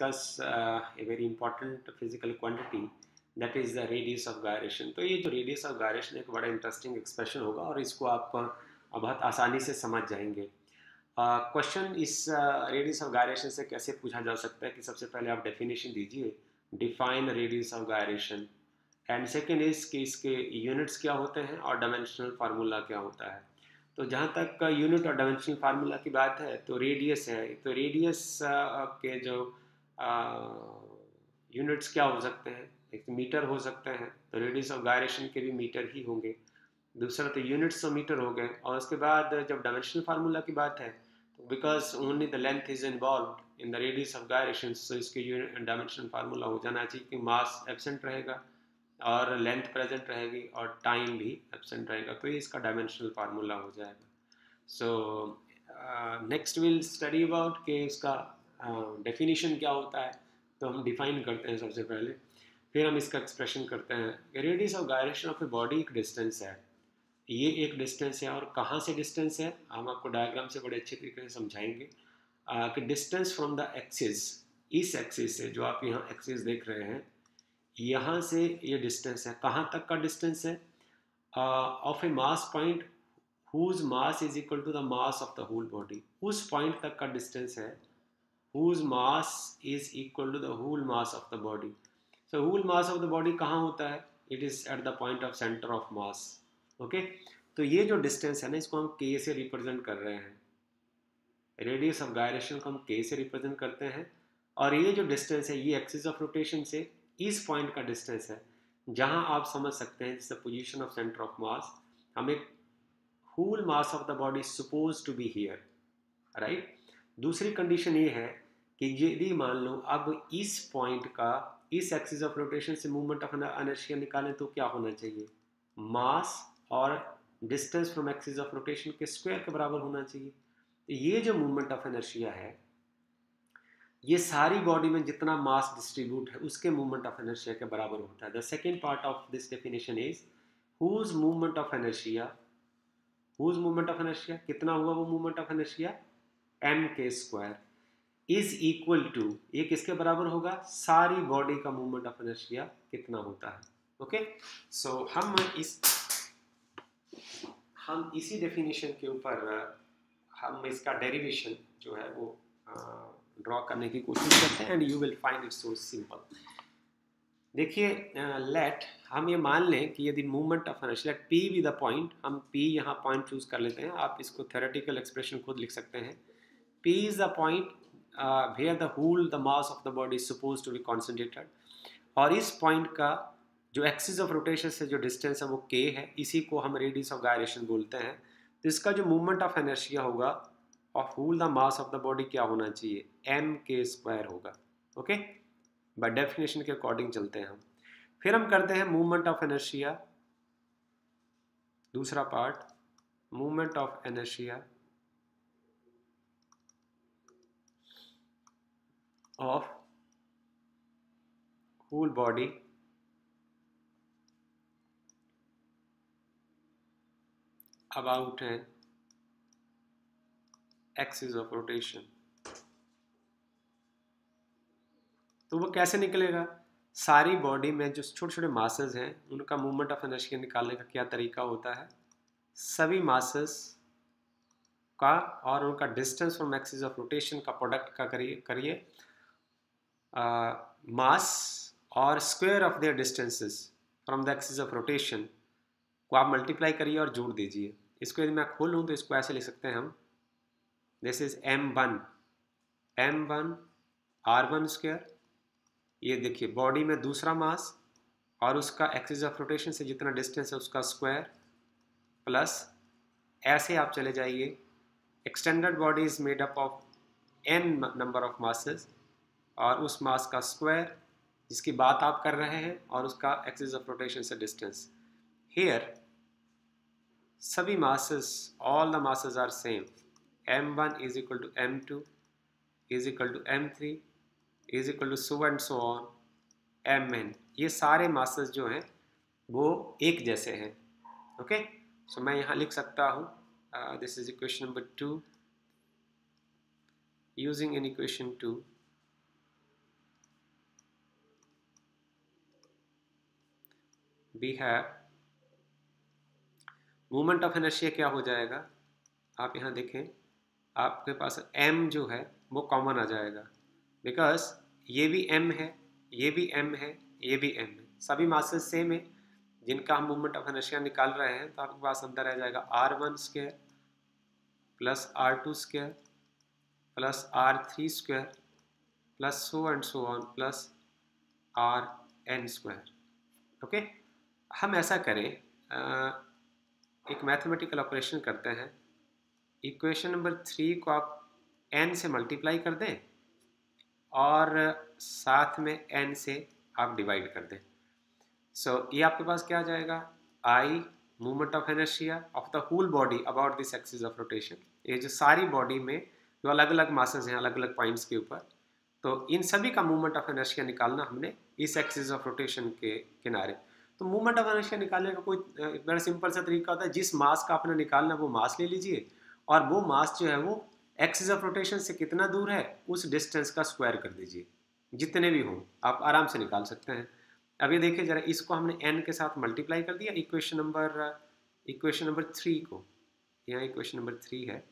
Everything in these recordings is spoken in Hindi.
discuss a very important physical quantity, that is the radius of gyration. तो ये जो radius of gyration एक बड़ा interesting expression होगा और इसको आप बहुत आसानी से समझ जाएंगे. क्वेश्चन इस रेडियस ऑफ गायरेशन से कैसे पूछा जा सकता है कि सबसे पहले आप डेफिनेशन दीजिए, define radius of gyration, and second is कि इसके यूनिट्स क्या होते हैं और डायमेंशनल फार्मूला क्या होता है. तो जहाँ तक यूनिट और डायमेंशनल फार्मूला की बात है तो रेडियस है, तो रेडियस के जो यूनिट्स क्या हो सकते हैं, एक मीटर हो सकते हैं, तो रेडियस ऑफ गायरेशन के भी मीटर ही होंगे. दूसरा तो यूनिट्स तो मीटर हो गए, और उसके बाद जब डायमेंशनल फार्मूला की बात है तो because only the length is involve in the radius of gyration, so इसके डायमेंशनल फार्मूला हो जाना चाहिए कि मास एब्सेंट रहेगा और लेंथ प्रेजेंट रहेगी और टाइम भी एब्सेंट रहेगा, तो ये इसका डायमेंशनल फार्मूला हो जाएगा. So next will study about कि इसका डेफिनेशन क्या होता है. तो हम डिफाइन करते हैं सबसे पहले, फिर हम इसका एक्सप्रेशन करते हैं. Radius of gyration of a body एक डिस्टेंस है, ये एक डिस्टेंस है, और कहाँ से डिस्टेंस है हम आपको डायग्राम से बड़े अच्छे तरीके से समझाएंगे कि डिस्टेंस फ्रॉम द एक्सिस, इस एक्सिस से जो आप यहाँ एक्सिस देख रहे हैं, यहाँ से ये डिस्टेंस है. कहाँ तक का डिस्टेंस है? Of a mass point whose mass is equal to the mass of the whole body. उस पॉइंट तक का डिस्टेंस है whose mass is equal to the whole mass of the body. So whole mass of the body कहाँ होता है? It is at the point of centre of mass. Okay, तो ये जो डिस्टेंस है ना, इसको हम के से रिप्रेजेंट कर रहे हैं. रेडियस ऑफ गायरेशन को हम के से रिप्रेजेंट करते हैं, और ये जो डिस्टेंस है ये एक्सिस ऑफ रोटेशन से इस पॉइंट का डिस्टेंस है, जहां आप समझ सकते हैं this the position of centre of mass. हमें whole mass of the body suppose to be here, right. दूसरी कंडीशन ये है कि यदि मान लो अब इस पॉइंट का इस एक्सिस ऑफ रोटेशन से मूवमेंट ऑफ इनर्शिया निकालें तो क्या होना चाहिए? मास और distance from axis of rotation के स्क्वायर के बराबर होना चाहिए. तो ये जो मूवमेंट ऑफ इनर्शिया है, ये सारी बॉडी में जितना मास डिस्ट्रीब्यूट है उसके मूवमेंट ऑफ इनर्शिया के बराबर होता है. The second part of this definition is whose movement of inertia, whose movement of inertia कितना हुआ वो movement of inertia, m k square is equal to, ये किसके बराबर होगा? सारी बॉडी का मूवमेंट ऑफ इनर्शिया कितना होता है. ओके, सो हम इसी डेफिनेशन के ऊपर हम इसका डेरिवेशन जो है वो ड्रॉ करने की कोशिश करते हैं, and you will find it so simple. देखिए, लेट हम ये मान लें कि यदि movement of inertia, let p be the point, हम पी यहाँ पॉइंट चूज कर लेते हैं. आप इसको थ्योरेटिकल एक्सप्रेशन खुद लिख सकते हैं. P is the point where the whole the mass of the body is suppose to be concentrated, और इस पॉइंट का जो एक्सिस ऑफ रोटेशन से जो डिस्टेंस है वो के है, इसी को हम रेडियस ऑफ गायरेशन बोलते हैं. तो इसका जो मूवमेंट ऑफ इनर्शिया होगा of whole the mass of the body क्या होना चाहिए? एम के स्क्वायर होगा. ओके, बाय डेफिनेशन के अकॉर्डिंग चलते हैं हम. फिर हम करते हैं मूवमेंट ऑफ इनर्शिया, दूसरा part, movement of inertia of whole body about an axis of rotation. तो वो कैसे निकलेगा? सारी बॉडी में जो छोटे छोटे मासेस हैं उनका मूवमेंट ऑफ इनर्शिया निकालने का क्या तरीका होता है? सभी मासेस का और उनका distance from axis of rotation का प्रोडक्ट का करिए मास और square of their distances from the axis of rotation को आप मल्टीप्लाई करिए और जोड़ दीजिए. इसको यदि मैं खोलूँ तो इसको ऐसे लिख सकते हैं हम, this is m1 r1 square. ये देखिए बॉडी में दूसरा मास और उसका एक्सिस ऑफ रोटेशन से जितना डिस्टेंस है उसका स्क्वायर, प्लस ऐसे आप चले जाइए. Extended body is made up of n number of masses, और उस मास का स्क्वायर जिसकी बात आप कर रहे हैं और उसका एक्सिस ऑफ रोटेशन से डिस्टेंस. हियर सभी masses, all the masses are same. m1 is equal to m2 is equal to m3 is equal to so and so on mn. ये सारे masses जो हैं वो एक जैसे हैं. ओके, सो मैं यहाँ लिख सकता हूँ this is equation number 2. Using in equation 2 we have moment of inertia क्या हो जाएगा, आप यहाँ देखें, आपके पास m जो है वो कॉमन आ जाएगा, बिकॉज ये भी m है, ये भी m है, ये भी m है, सभी मासेस सेम है जिनका हम मोमेंट ऑफ इनर्शिया निकाल रहे हैं। तो आपके पास अंदर आ जाएगा r1 square plus r2 square plus r3 square plus so and so on plus rn square. Okay, हम ऐसा करें, एक मैथमेटिकल ऑपरेशन करते हैं। इक्वेशन नंबर 3 को आप n से मल्टीप्लाई कर दें और साथ में n से आप डिवाइड कर दें। सो ये आपके पास क्या आ जाएगा, I movement of inertia of the whole body about this axis of rotation. ये जो सारी बॉडी में जो अलग अलग मासेस हैं अलग अलग पॉइंट्स के ऊपर, तो इन सभी का मूवमेंट ऑफ इनर्शिया निकालना हमने इस एक्सिस ऑफ रोटेशन के किनारे। तो मूवमेंट ऑफ इनर्शिया निकालने का कोई बड़ा सिंपल सा तरीका होता है, जिस मास का आपने निकालना वो मास ले लीजिए और वो मास जो है वो एक्सिस ऑफ रोटेशन से कितना दूर है उस डिस्टेंस का स्क्वायर कर दीजिए, जितने भी हों आप आराम से निकाल सकते हैं। अब ये देखिए जरा, इसको हमने n के साथ मल्टीप्लाई कर दिया इक्वेशन नंबर 3 को, यहाँ इक्वेशन नंबर 3 है,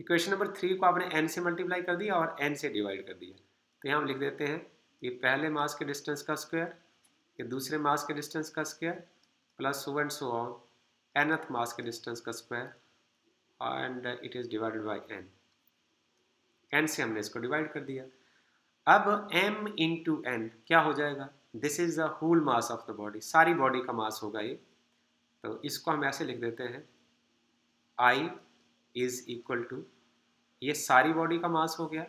इक्वेशन नंबर 3 को आपने n से मल्टीप्लाई कर दिया और n से डिवाइड कर दिया। तो यहाँ हम लिख देते हैं ये पहले मास के डिस्टेंस का स्क्वायर, ये दूसरे मास के डिस्टेंस का square plus so and so on nth मास के डिस्टेंस का square and it is divided by n से हमने इसको डिवाइड कर दिया। अब m इंटू n क्या हो जाएगा, this is the whole mass of the body, सारी बॉडी का मास होगा ये। तो इसको हम ऐसे लिख देते हैं, I इज इक्वल टू, ये सारी बॉडी का मास हो गया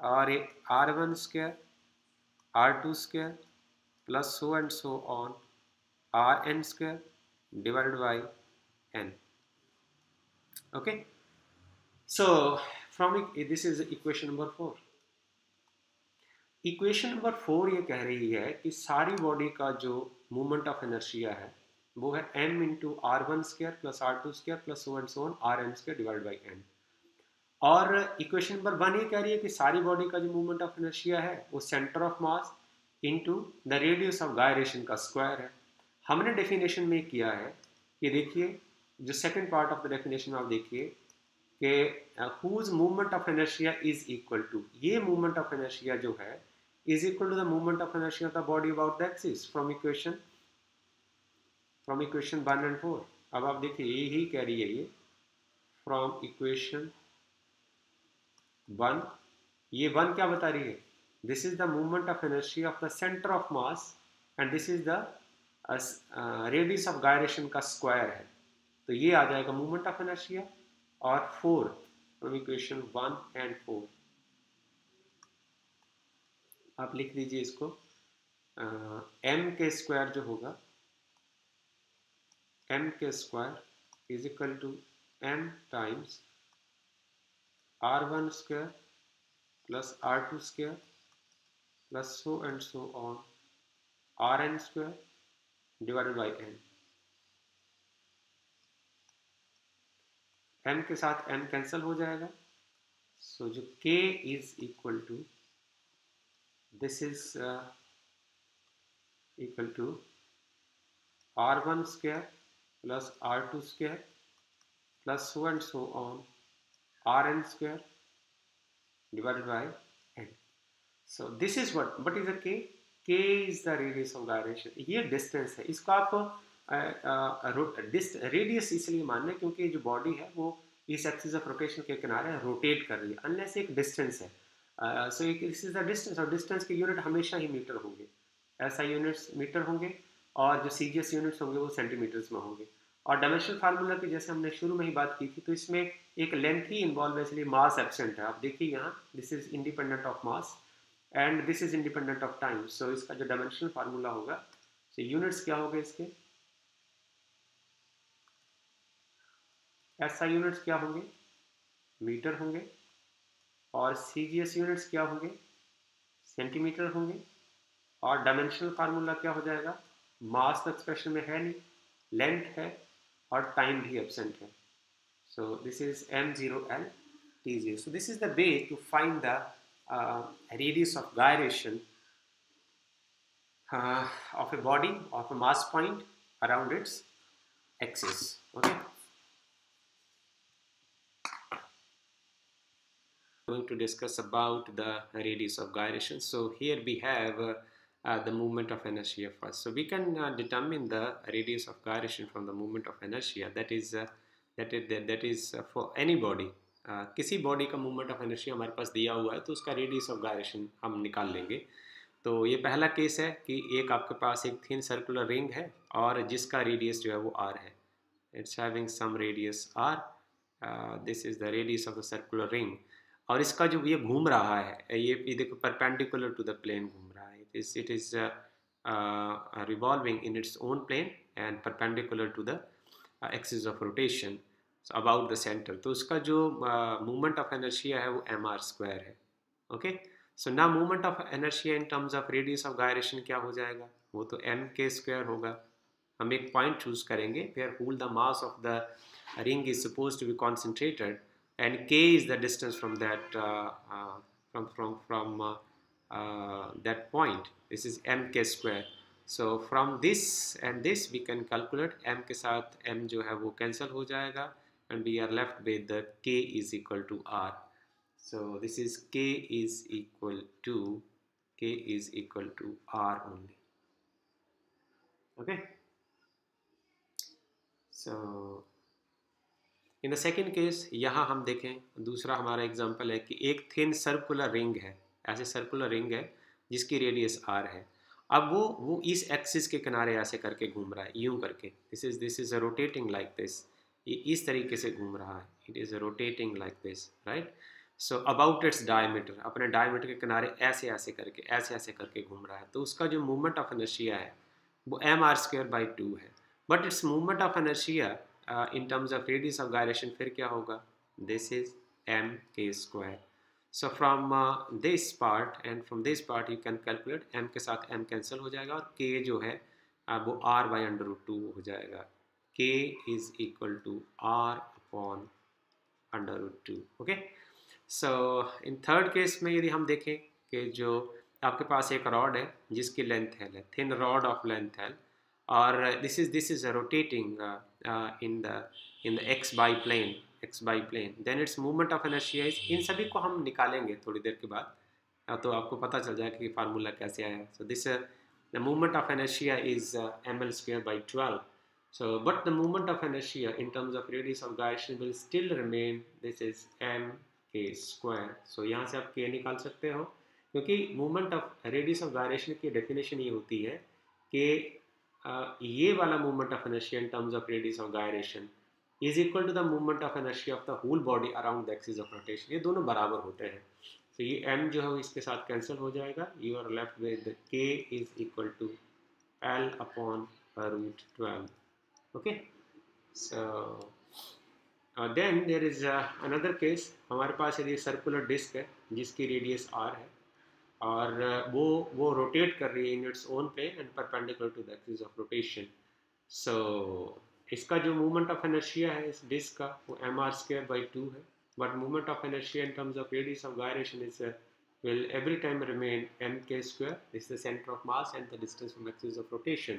और ये r1 square r2 square plus so and so on rn square divided by n। Okay, so from this is equation number 4। Equation number 4 ये कह रही है कि सारी बॉडी का जो मूवमेंट ऑफ इनर्शिया है वो है m into r1 square plus r2 square plus so and so on rn square divide by n। और इक्वेशन नंबर 1 ये कह रही है कि सारी बॉडी का जो मूवमेंट ऑफ इनर्शिया है वो centre of mass into the radius of gyration का स्क्वायर है। हमने डेफिनेशन में किया है कि देखिए, जो second part of the definition आप देखिए कि whose movement of inertia is equal to, ये मूवमेंट ऑफ इनर्शिया जो है is equal to the movement of inertia of the body about the axis from equation 1 and 4। अब आप देखिए यही कह रही है ये from equation 1, ये 1 क्या बता रही है, this is the movement of inertia of the center of mass and this is the radius of gyration का स्क्वायर है। तो ये आ जाएगा movement of inertia और 4 from equation 1 and 4 आप लिख लीजिए इसको, m के स्क्वायर जो होगा, m k square is equal to m times r1 square plus r2 square plus so and so on rn square divided by n। m के साथ m कैंसिल हो जाएगा, सो जो k is equal to, this is equal to r1 square plus r2 square plus so and so on rn square divided by n। so this is what is the k, k is the radius of gyration, ये distance है। इसको आप रेडियस इसलिए मान लें क्योंकि जो बॉडी है वो इस एक्सिस ऑफ रोटेशन के किनारे रोटेट कर रही है, अनलेस एक डिस्टेंस है। So this is the distance, और डिस्टेंस के यूनिट हमेशा ही मीटर होंगे, ऐसा यूनिट्स मीटर होंगे और जो सीजीएस यूनिट्स होंगे वो सेंटीमीटर्स में होंगे। और डायमेंशनल फार्मूला की जैसे हमने शुरू में ही बात की थी, तो इसमें एक लेंथ ही इन्वॉल्व है, इसलिए मास एब्सेंट है। आप देखिए यहाँ this is independent of mass and this is independent of time. So इसका जो डायमेंशनल फार्मूला होगा, सो यूनिट्स क्या होंगे इसके, ऐसा यूनिट्स क्या होंगे, मीटर होंगे, और सीजीएस यूनिट्स क्या होंगे, सेंटीमीटर होंगे, और डायमेंशनल फार्मूला क्या हो जाएगा, मास तो एक्सप्रेशन में है नहीं, लेंथ है और टाइम भी एब्सेंट है। So this is m0l t0। So this is the way to find the radius of gyration. of a body of a mass point around its axis. Okay, going to discuss about the radius of gyration. So here we have the moment of inertia first. So we can determine the radius of gyration from the moment of inertia. That is for any body. किसी बॉडी का मूवमेंट ऑफ इनर्शिया हमारे पास दिया हुआ है तो उसका रेडियस ऑफ गायरेशन हम निकाल लेंगे. तो ये पहला केस है कि एक आपके पास एक थिन सर्कुलर रिंग है और जिसका रेडियस जो है वो r है. It's having some radius r. This is the radius of the circular ring. और इसका जो ये घूम रहा है ये देखो परपेंडिकुलर टू द प्लेन घूम रहा है. It is revolving in its own plane and perpendicular to the axis of rotation about the centre. तो उसका जो मूवमेंट ऑफ इनर्शिया है वो mr² है. ओके, सो ना movement of inertia in terms of radius of gyration क्या हो जाएगा, वो तो mk² होगा. हम एक पॉइंट चूज करेंगे where whole the mass of the ring is supposed to be concentrated and k is the distance from that that point. This is mk². So from this and this we can calculate. m के साथ m जो है वो कैंसिल हो जाएगा and we are left with the k is equal to r. So this is k is equal to r only. Okay, so in the second case यहाँ हम देखें, दूसरा हमारा एग्जांपल है कि एक थिन सर्कुलर रिंग है, ऐसे सर्कुलर रिंग है जिसकी रेडियस r है. अब वो इस एक्सिस के किनारे ऐसे करके घूम रहा है, यूं करके. This is rotating like this. ये इस तरीके से घूम रहा है. It is rotating like this, right. So about its diameter, अपने डायमीटर के किनारे ऐसे ऐसे करके घूम रहा है. तो उसका जो मूवमेंट ऑफ इनर्शिया है वो mr²/2 है. But it's movement of inertia in terms of radius of gyration फिर क्या होगा, this is mk². so from this part and from this part you can calculate. m के साथ m कैंसिल हो जाएगा और k जो है वो r/√2 हो जाएगा. k is equal to r/√2. Okay, so in third case में यदि हम देखें कि जो आपके पास एक रॉड है जिसकी लेंथ है थिन रॉड ऑफ लेंथ है और this is rotating in the x by plane. Then its movement of inertia is, इन सभी को हम निकालेंगे थोड़ी देर के बाद, तो आपको पता चल जाएगा कि फार्मूला कैसे आया. so this the movement of inertia is ml²/12. so but the movement of inertia in terms of radius of gyration will still remain, this is mk². so यहाँ से आप k निकाल सकते हो क्योंकि movement of radius of gyration की डेफिनेशन ये होती है कि ये वाला movement of inertia in terms of radius of gyration is equal to the movement of inertia of the whole body around the axis of rotation. ये दोनों बराबर होते हैं. तो ये m जो है इसके साथ कैंसिल हो जाएगा. You are left with k is equal to l/√12. Okay, so then there is another case. हमारे पास यदि सर्कुलर डिस्क है जिसकी रेडियस r है और वो रोटेट कर रही है in its own plane and perpendicular to the axis of rotation. So इसका जो मूवमेंट ऑफ इनर्शिया है इस डिस्क का वो mr²/2 है. But movement of inertia in terms of radius of gyration is will every time remain mk². this is the center of mass and the distance from axis of rotation.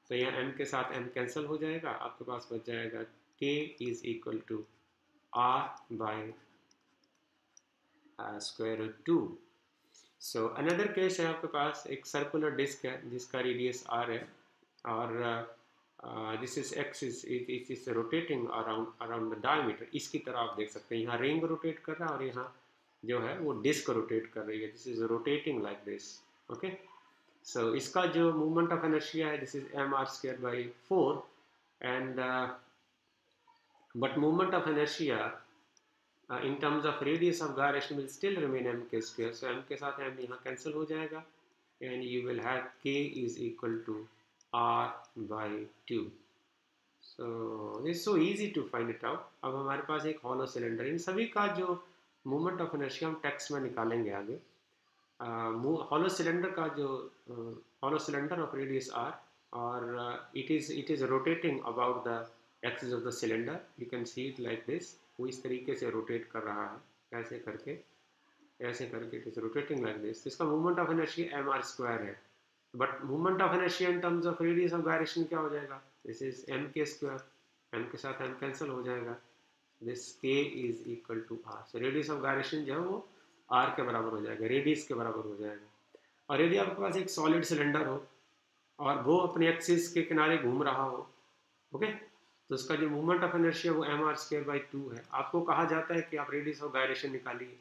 तो यहाँ m के साथ m कैंसिल हो जाएगा, आपके पास बच जाएगा k is equal to r/√2. So another case है, आपके पास एक सर्कुलर डिस्क है जिसका रेडियस r है और this is axis it is rotating around the diameter. इसकी तरह आप देख सकते हैं यहाँ रिंग रोटेट कर रहा है और यहाँ जो है वो डिस्क रोटेट कर रही है. This is rotating like this. Okay, so इसका जो मूवमेंट ऑफ इनर्शिया है this is mr²/4 and but movement of inertia in terms of radius of gyration will still remain mk². so m के साथ m यहाँ कैंसिल हो जाएगा and you will have k is equal to r/2. so it's so easy to find it out. अब हमारे पास एक हॉलो सिलेंडर, इन सभी का जो मूवमेंट ऑफ इनर्शिया हम टेक्स्ट में निकालेंगे आगे. हॉलो सिलेंडर का जो hollow cylinder of radius r और it is rotating about the axis of the cylinder. you can see it like this. वो इस तरीके से रोटेट कर रहा है ऐसे करके it is rotating like this. इसका मूवमेंट ऑफ इनर्शिया mr² है. But movement of inertia in terms of radius of gyration क्या हो जाएगा, this is m k square, m के साथ एम कैंसिल हो जाएगा, this k is equal to r. So radius of gyration जो है वो आर के बराबर हो जाएगा, रेडियस के बराबर हो जाएगा। और यदि आपके पास एक सॉलिड सिलेंडर हो और वो अपने एक्सिस के किनारे घूम रहा हो, ओके, तो उसका जो मूवमेंट ऑफ इनर्शिया वो एम आर स्क्वायर बाई 2 है। आपको कहा जाता है कि आप रेडियस ऑफ गायरेशन निकालिए,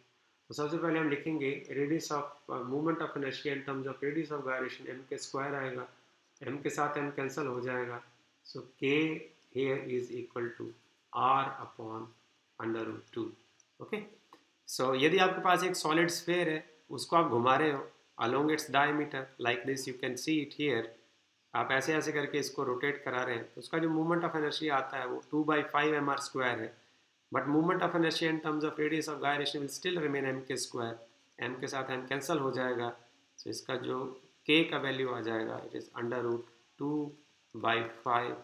तो सबसे पहले हम लिखेंगे radius of movement of inertia in terms of radius of gyration, M k square आएगा, एम के साथ एम कैंसिल हो जाएगा, so k here is equal to R upon under root 2। ओके, सो यदि आपके पास एक सॉलिड स्फेयर है, उसको आप घुमा रहे हो along its diameter like this, you can see it here, आप ऐसे ऐसे करके इसको रोटेट करा रहे हैं, तो उसका जो मूवमेंट ऑफ इनर्शिया आता है वो 2/5 mr स्क्वायर है। But movement of inertia in terms of radius of gyration will still remain m k square, m के साथ एम कैंसिल हो जाएगा, तो इसका जो के का वैल्यू आ जाएगा it is under root 2/5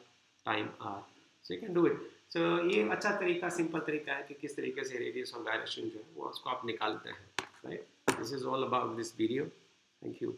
time R. So you can do it. So ये अच्छा तरीका, सिंपल तरीका है कि किस तरीके से रेडियस ऑफ गायरेशन जो है वो उसको आप निकालते हैं, right. This is all about this video, thank you.